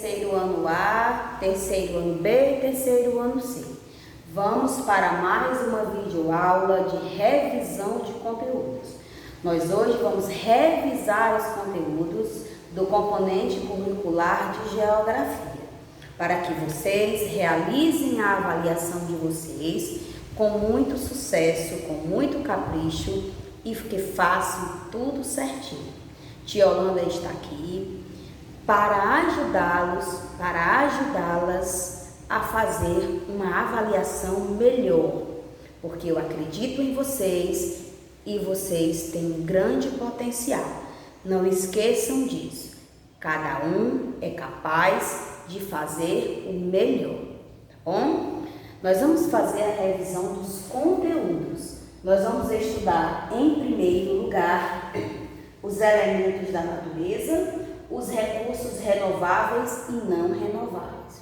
terceiro ano A, terceiro ano B, terceiro ano C. Vamos para mais uma videoaula de revisão de conteúdos. Nós hoje vamos revisar os conteúdos do componente curricular de Geografia, para que vocês realizem a avaliação de vocês com muito sucesso, com muito capricho e que façam tudo certinho. Tia Holanda está aqui para ajudá-las a fazer uma avaliação melhor, porque eu acredito em vocês e vocês têm um grande potencial. Não esqueçam disso. Cada um é capaz de fazer o melhor, tá bom? Nós vamos fazer a revisão dos conteúdos. Nós vamos estudar, em primeiro lugar, os elementos da natureza, os recursos renováveis e não renováveis,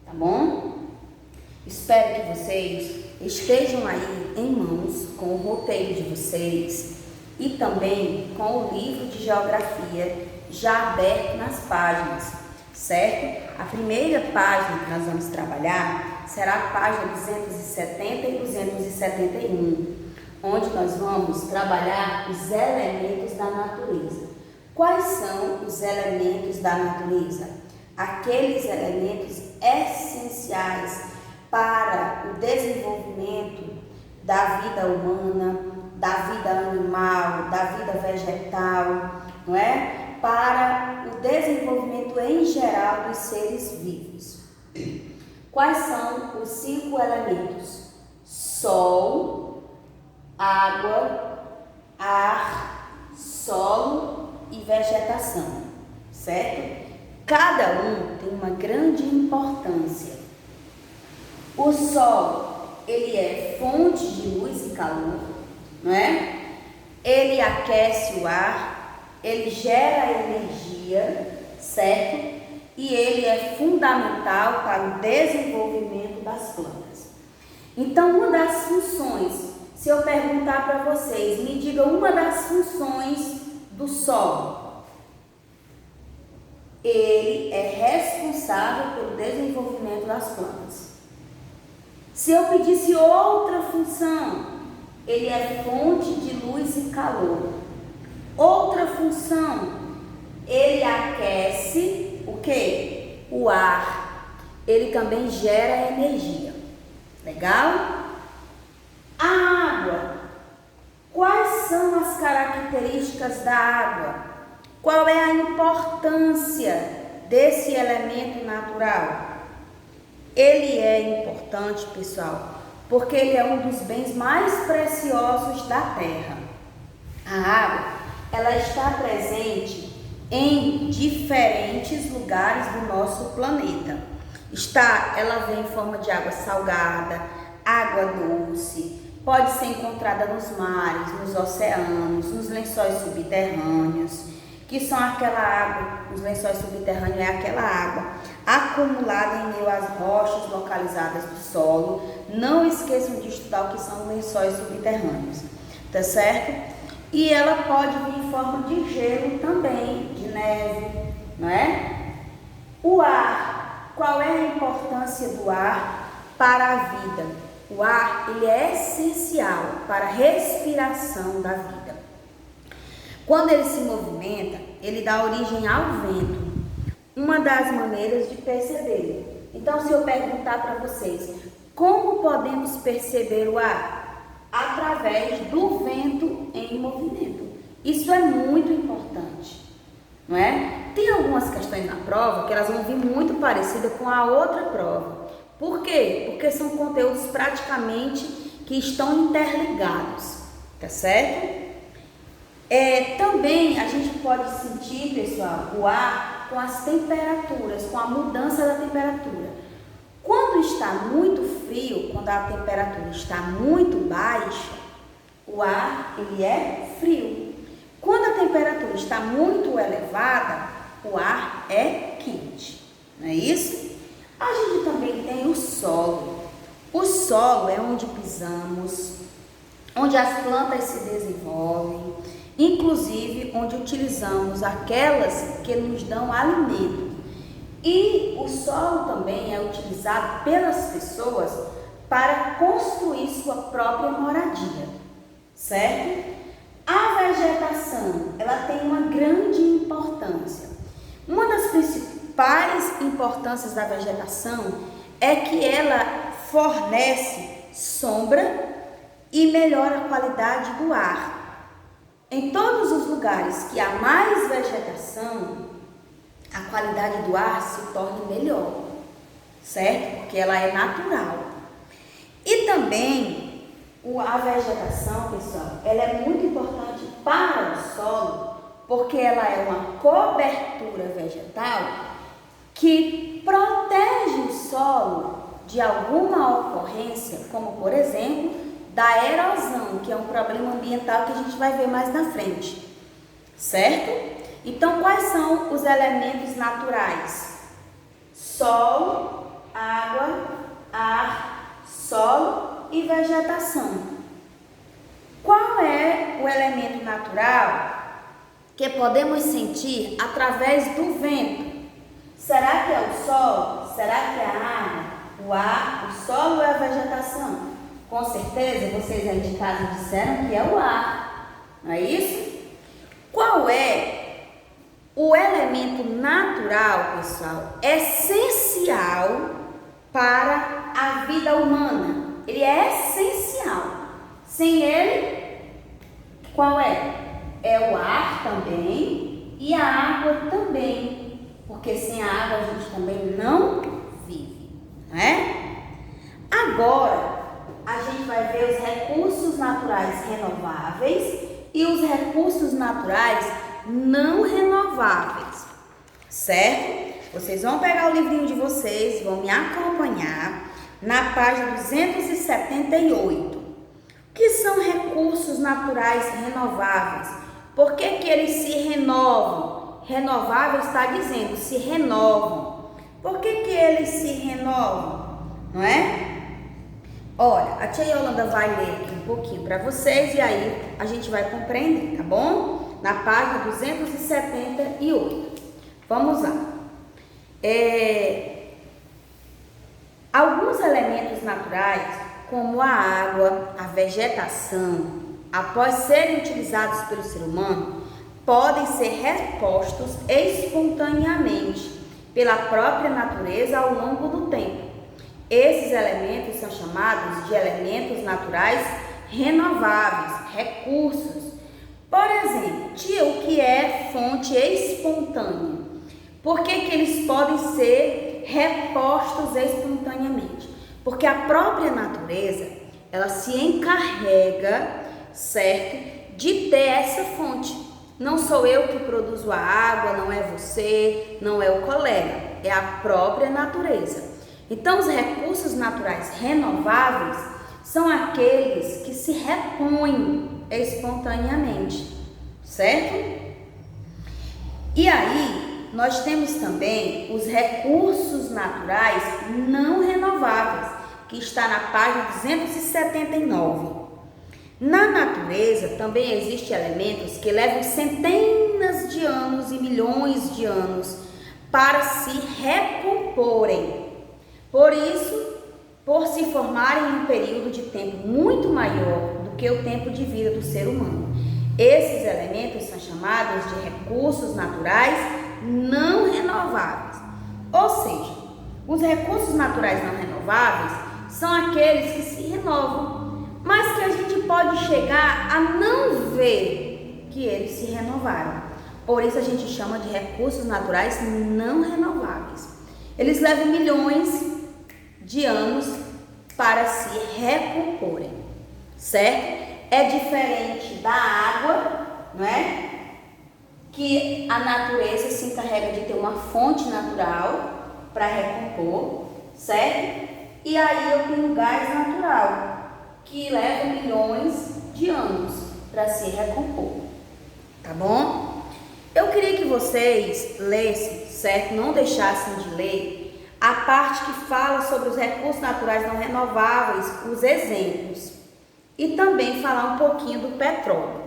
tá bom? Espero que vocês estejam aí em mãos com o roteiro de vocês e também com o livro de Geografia já aberto nas páginas, certo? A primeira página que nós vamos trabalhar será a página 270 e 271, onde nós vamos trabalhar os elementos da natureza. Quais são os elementos da natureza? Aqueles elementos essenciais para o desenvolvimento da vida humana, da vida animal, da vida vegetal, não é? Para o desenvolvimento em geral dos seres vivos. Quais são os 5 elementos? Sol, água, ar, solo e vegetação, certo? Cada um tem uma grande importância. O solo, ele é fonte de luz e calor, não é? Ele aquece o ar, ele gera energia, certo? E ele é fundamental para o desenvolvimento das plantas. Então, uma das funções, se eu perguntar para vocês, me diga uma das funções do solo. Ele é responsável pelo desenvolvimento das plantas. Se eu pedisse outra função, ele é fonte de luz e calor. Outra função, ele aquece o quê? O ar. Ele também gera energia. Legal? A água. Quais são as características da água? Qual é a importância desse elemento natural? Ele é importante, pessoal, porque ele é um dos bens mais preciosos da Terra. A água, ela está presente em diferentes lugares do nosso planeta. Ela vem em forma de água salgada, água doce, pode ser encontrada nos mares, nos oceanos, nos lençóis subterrâneos, que são aquela água, os lençóis subterrâneos é aquela água acumulada em meio às rochas localizadas do solo. Não esqueçam de estudar o que são lençóis subterrâneos, tá certo? E ela pode vir em forma de gelo também, de neve, não é? O ar, qual é a importância do ar para a vida? O ar, ele é essencial para a respiração da vida. Quando ele se movimenta, ele dá origem ao vento. Uma das maneiras de perceber. Então, se eu perguntar para vocês, como podemos perceber o ar? Através do vento em movimento. Isso é muito importante, não é? Tem algumas questões na prova que elas vão vir muito parecidas com a outra prova. Por quê? Porque são conteúdos praticamente que estão interligados, tá certo? Também a gente pode sentir, pessoal, o ar com as temperaturas, com a mudança da temperatura. Quando está muito frio, quando a temperatura está muito baixa, o ar ele é frio. Quando a temperatura está muito elevada, o ar é quente, não é isso? A gente também tem o solo. O solo é onde pisamos, onde as plantas se desenvolvem, inclusive onde utilizamos aquelas que nos dão alimento. E o solo também é utilizado pelas pessoas para construir sua própria moradia, certo? A vegetação, ela tem uma grande importância. Uma das principais importâncias da vegetação é que ela fornece sombra e melhora a qualidade do ar. Em todos os lugares que há mais vegetação, a qualidade do ar se torna melhor, certo? Porque ela é natural. E também a vegetação, pessoal, ela é muito importante para o solo, porque ela é uma cobertura vegetal que protege o solo de alguma ocorrência, como por exemplo, da erosão, que é um problema ambiental que a gente vai ver mais na frente, certo? Então, quais são os elementos naturais? Solo, água, ar, solo e vegetação. Qual é o elemento natural que podemos sentir através do vento? Será que é o sol? Será que é a água? O ar, o solo ou a vegetação? Com certeza, vocês aí de casa disseram que é o ar, não é isso? Qual é o elemento natural, pessoal, essencial para a vida humana? Ele é essencial. Sem ele, qual é? É o ar também e a água também, porque sem a água a gente também não vive, não é? Agora, a gente vai ver os recursos naturais renováveis e os recursos naturais não renováveis, certo? Vocês vão pegar o livrinho de vocês, vão me acompanhar na página 278. O que são recursos naturais renováveis? Por que eles se renovam? Renovável está dizendo, se renovam. Por que eles se renovam? Não é? Olha, a tia Yolanda vai ler aqui um pouquinho para vocês e aí a gente vai compreender, tá bom? Na página 278. Vamos lá. Alguns elementos naturais, como a água, a vegetação, após serem utilizados pelo ser humano, podem ser repostos espontaneamente pela própria natureza ao longo do tempo. Esses elementos são chamados de elementos naturais renováveis, recursos. Por exemplo, o que é fonte espontânea? Por que eles podem ser repostos espontaneamente? Porque a própria natureza, ela se encarrega, certo, de ter essa fonte. Não sou eu que produzo a água, não é você, não é o colega, é a própria natureza. Então, os recursos naturais renováveis são aqueles que se repõem espontaneamente, certo? E aí, nós temos também os recursos naturais não renováveis, que está na página 279. Na natureza, também existem elementos que levam centenas de anos e milhões de anos para se recomporem. Por isso, por se formarem em um período de tempo muito maior do que o tempo de vida do ser humano. Esses elementos são chamados de recursos naturais não renováveis. Ou seja, os recursos naturais não renováveis são aqueles que se renovam, mas que a gente pode chegar a não ver que eles se renovaram. Por isso a gente chama de recursos naturais não renováveis. Eles levam milhões de anos para se recomporem, certo? É diferente da água, não é? Que a natureza se encarrega de ter uma fonte natural para recompor, certo? E aí eu tenho gás natural, que leva milhões de anos para se recompor, tá bom? Eu queria que vocês lessem, certo? Não deixassem de ler a parte que fala sobre os recursos naturais não renováveis, os exemplos, e também falar um pouquinho do petróleo,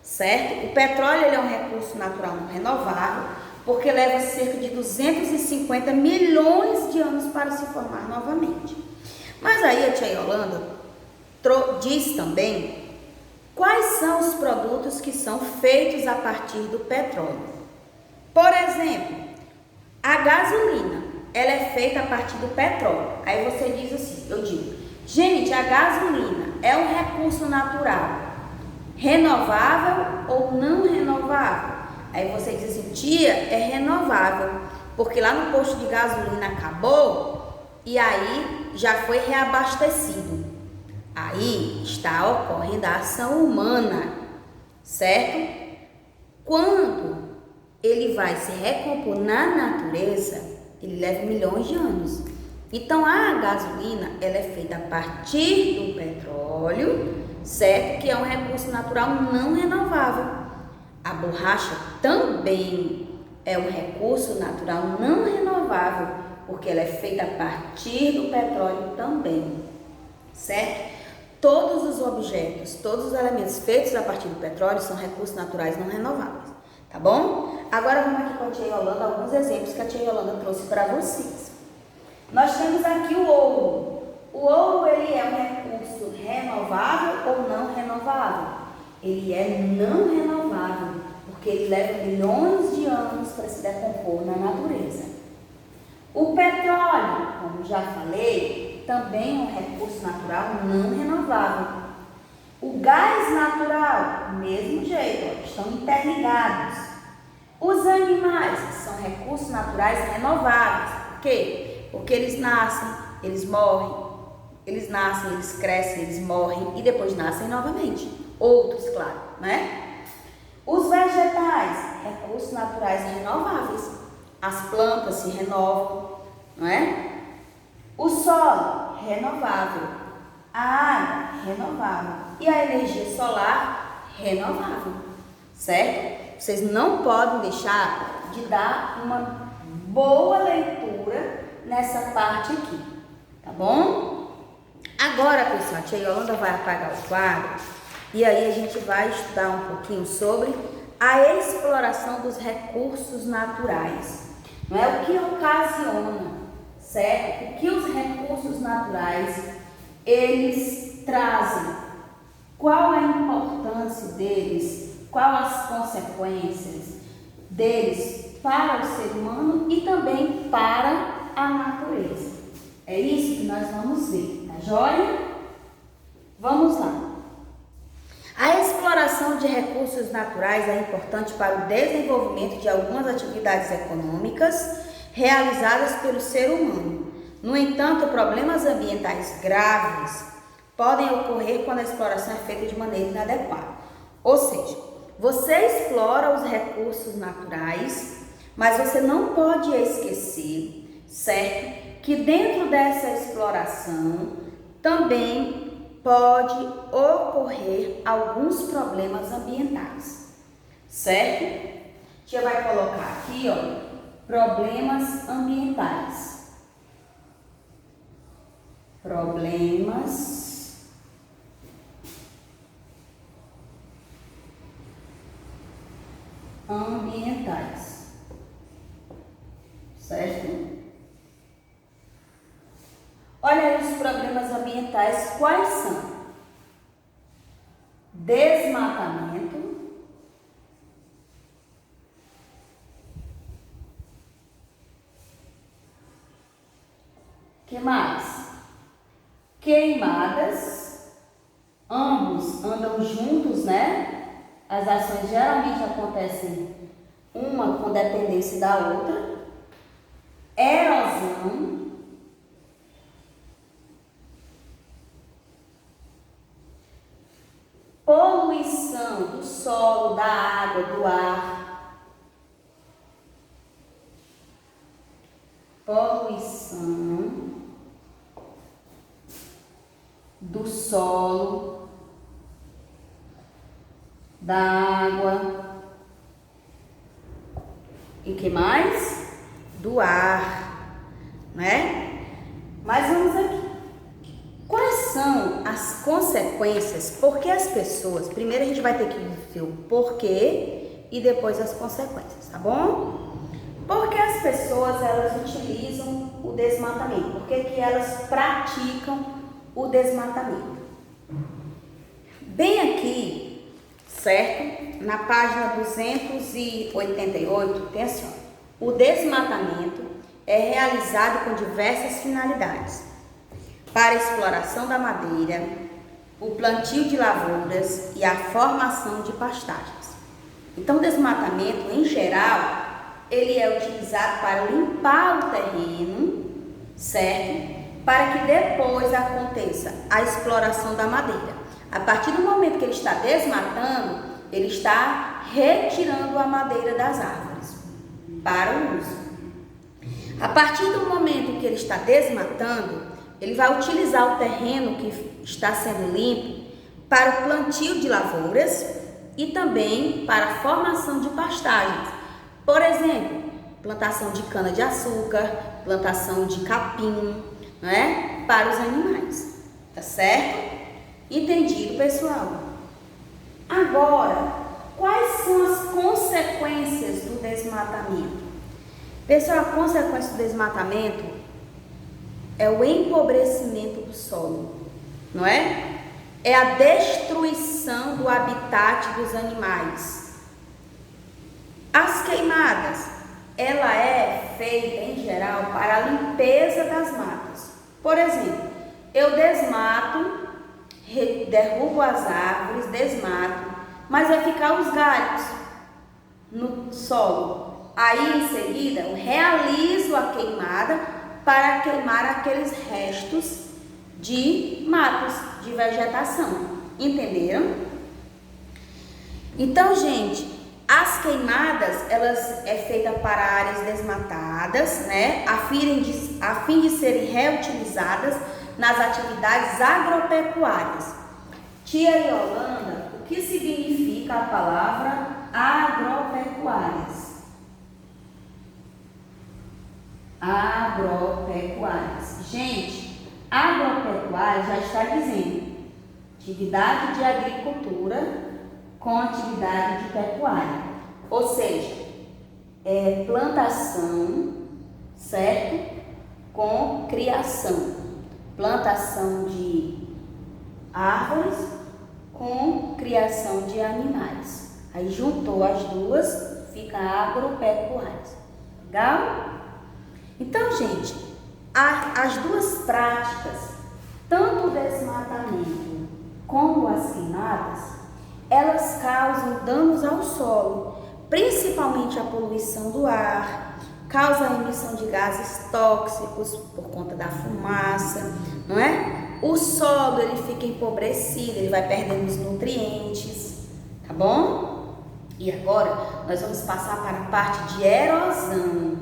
certo? O petróleo ele é um recurso natural não renovável, porque leva cerca de 250 milhões de anos para se formar novamente. Mas aí a tia Yolanda diz também quais são os produtos que são feitos a partir do petróleo. Por exemplo, a gasolina, ela é feita a partir do petróleo. Aí você diz assim, eu digo, gente, a gasolina é um recurso natural, renovável ou não renovável? Aí você diz assim, tia, é renovável, porque lá no posto de gasolina acabou e aí já foi reabastecido. Aí está ocorrendo a ação humana, certo? Quando ele vai se recompor na natureza, ele leva milhões de anos. Então a gasolina, ela é feita a partir do petróleo, certo? Que é um recurso natural não renovável. A borracha também é um recurso natural não renovável, porque ela é feita a partir do petróleo também, certo? Todos os objetos, todos os elementos feitos a partir do petróleo são recursos naturais não renováveis, tá bom? Agora vamos aqui com a tia Yolanda, alguns exemplos que a tia Yolanda trouxe para vocês. Nós temos aqui o ouro. O ouro, ele é um recurso renovável ou não renovável? Ele é não renovável, porque ele leva milhões de anos para se decompor na natureza. O petróleo, como já falei, também é um recurso natural não renovável. O gás natural, do mesmo jeito, ó, estão interligados. Os animais são recursos naturais renováveis. Por quê? Porque eles nascem, eles morrem, eles nascem, eles crescem, eles morrem e depois nascem novamente. Outros, claro, né? Os vegetais, recursos naturais renováveis. As plantas se renovam, não é? O solo, renovável. A água, renovável. E a energia solar, renovável, certo? Vocês não podem deixar de dar uma boa leitura nessa parte aqui, tá bom? Agora, pessoal, a tia Yolanda vai apagar o quadro e aí a gente vai estudar um pouquinho sobre a exploração dos recursos naturais. Não é o que ocasiona, certo? O que os recursos naturais, eles trazem, qual a importância deles, quais as consequências deles para o ser humano e também para a natureza. É isso que nós vamos ver, tá joia? Vamos lá. A exploração de recursos naturais é importante para o desenvolvimento de algumas atividades econômicas realizadas pelo ser humano. No entanto, problemas ambientais graves podem ocorrer quando a exploração é feita de maneira inadequada. Ou seja, você explora os recursos naturais, mas você não pode esquecer, certo? Que dentro dessa exploração também pode ocorrer alguns problemas ambientais, certo? A gente vai colocar aqui, ó, problemas ambientais. Problemas ambientais, certo? Olha aí os problemas ambientais, quais são? Desmatamento, que mais? Queimadas, ambos andam juntos, né? As ações geralmente acontecem uma com dependência da outra. Erosão, poluição do solo, da água, do ar. Poluição do solo, da água e que mais? Do ar, né? Mas vamos aqui. Quais são as consequências? Porque as pessoas, primeiro a gente vai ter que ver o porquê e depois as consequências, tá bom? Por que as pessoas elas utilizam o desmatamento? Por que elas praticam o desmatamento? Bem aqui, certo? Na página 288 tem assim, ó, o desmatamento é realizado com diversas finalidades: para a exploração da madeira, o plantio de lavouras e a formação de pastagens. Então, o desmatamento, em geral, ele é utilizado para limpar o terreno, certo? Para que depois aconteça a exploração da madeira. A partir do momento que ele está desmatando, ele está retirando a madeira das árvores para o uso. A partir do momento que ele está desmatando, ele vai utilizar o terreno que está sendo limpo para o plantio de lavouras e também para a formação de pastagens. Por exemplo, plantação de cana-de-açúcar, plantação de capim, não é? Para os animais, tá certo? Entendido, pessoal? Agora, quais são as consequências do desmatamento? Pessoal, a consequência do desmatamento é o empobrecimento do solo, não é? É a destruição do habitat dos animais. As queimadas, ela é feita em geral para a limpeza das matas. Por exemplo, eu desmato, derrubo as árvores, desmato, mas vai ficar os galhos no solo. Aí em seguida eu realizo a queimada para queimar aqueles restos de matos, de vegetação. Entenderam? Então, gente, as queimadas, elas é feita para áreas desmatadas, né? A fim de serem reutilizadas nas atividades agropecuárias. Tia Yolanda, o que significa a palavra agropecuárias? Agropecuárias. Gente, agropecuária já está dizendo atividade de agricultura com atividade de pecuária. Ou seja, é plantação, certo? Com criação. Plantação de árvores com criação de animais. Aí juntou as duas, fica agropecuárias. Legal? Então, gente, as duas práticas, tanto o desmatamento como as queimadas, elas causam danos ao solo, principalmente a poluição do ar, causa a emissão de gases tóxicos por conta da fumaça, não é? O solo, ele fica empobrecido, ele vai perdendo os nutrientes, tá bom? E agora, nós vamos passar para a parte de erosão.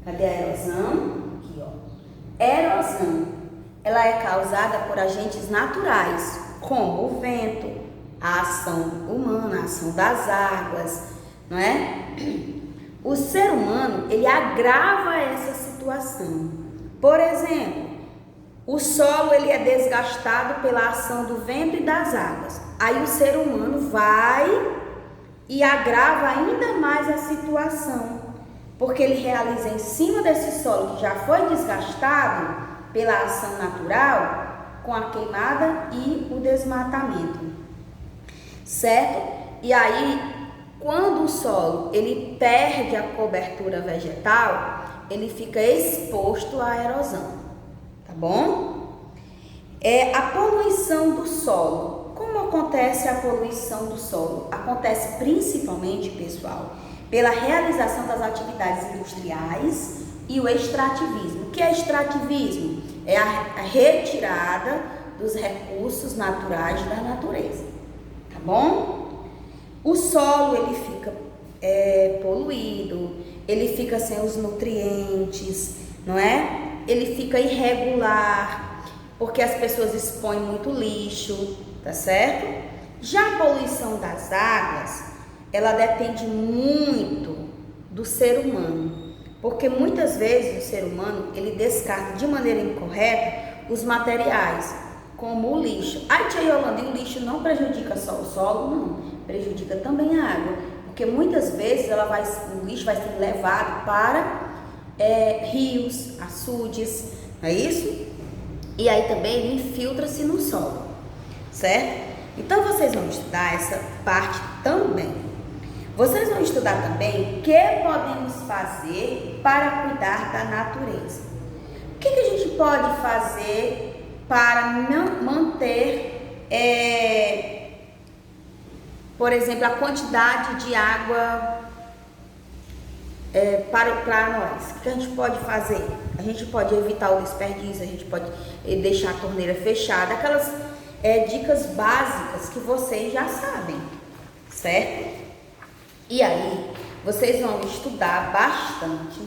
Cadê a erosão? Aqui, ó. Erosão, ela é causada por agentes naturais, como o vento, a ação humana, a ação das águas, não é? O ser humano, ele agrava essa situação. Por exemplo, o solo, ele é desgastado pela ação do vento e das águas. Aí o ser humano vai e agrava ainda mais a situação, porque ele realiza em cima desse solo que já foi desgastado pela ação natural, com a queimada e o desmatamento, certo? E aí, quando o solo ele perde a cobertura vegetal, ele fica exposto à erosão, tá bom? A poluição do solo. Como acontece a poluição do solo? Acontece principalmente, pessoal, pela realização das atividades industriais e o extrativismo. O que é extrativismo? É a retirada dos recursos naturais da natureza, tá bom? O solo, ele fica poluído, ele fica sem os nutrientes, não é? Ele fica irregular, porque as pessoas expõem muito lixo, tá certo? Já a poluição das águas, ela depende muito do ser humano, porque muitas vezes o ser humano, ele descarta de maneira incorreta os materiais, como o lixo. Ai, tia Yolanda, e o lixo não prejudica só o solo? Não, prejudica também a água, porque porque muitas vezes o lixo vai ser levado para rios, açudes, não é isso? E aí também ele infiltra-se no solo, certo? Então vocês vão estudar essa parte também. Vocês vão estudar também o que podemos fazer para cuidar da natureza. O que a gente pode fazer para manter, por exemplo, a quantidade de água para nós? O que a gente pode fazer? A gente pode evitar o desperdício, a gente pode deixar a torneira fechada, aquelas dicas básicas que vocês já sabem, certo? E aí, vocês vão estudar bastante,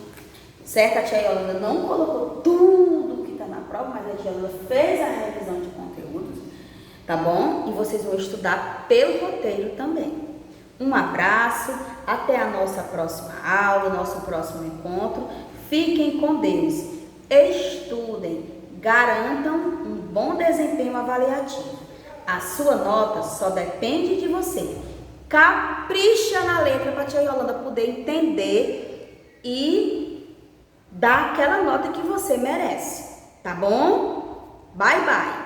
certo? A tia Yolanda não colocou tudo que está na prova, mas a tia Yolanda fez a revisão de conteúdos, tá bom? E vocês vão estudar pelo roteiro também. Um abraço, até a nossa próxima aula, nosso próximo encontro. Fiquem com Deus, estudem, garantam um bom desempenho avaliativo. A sua nota só depende de você. Capricha na letra para a tia Yolanda poder entender e dar aquela nota que você merece, tá bom? Bye, bye!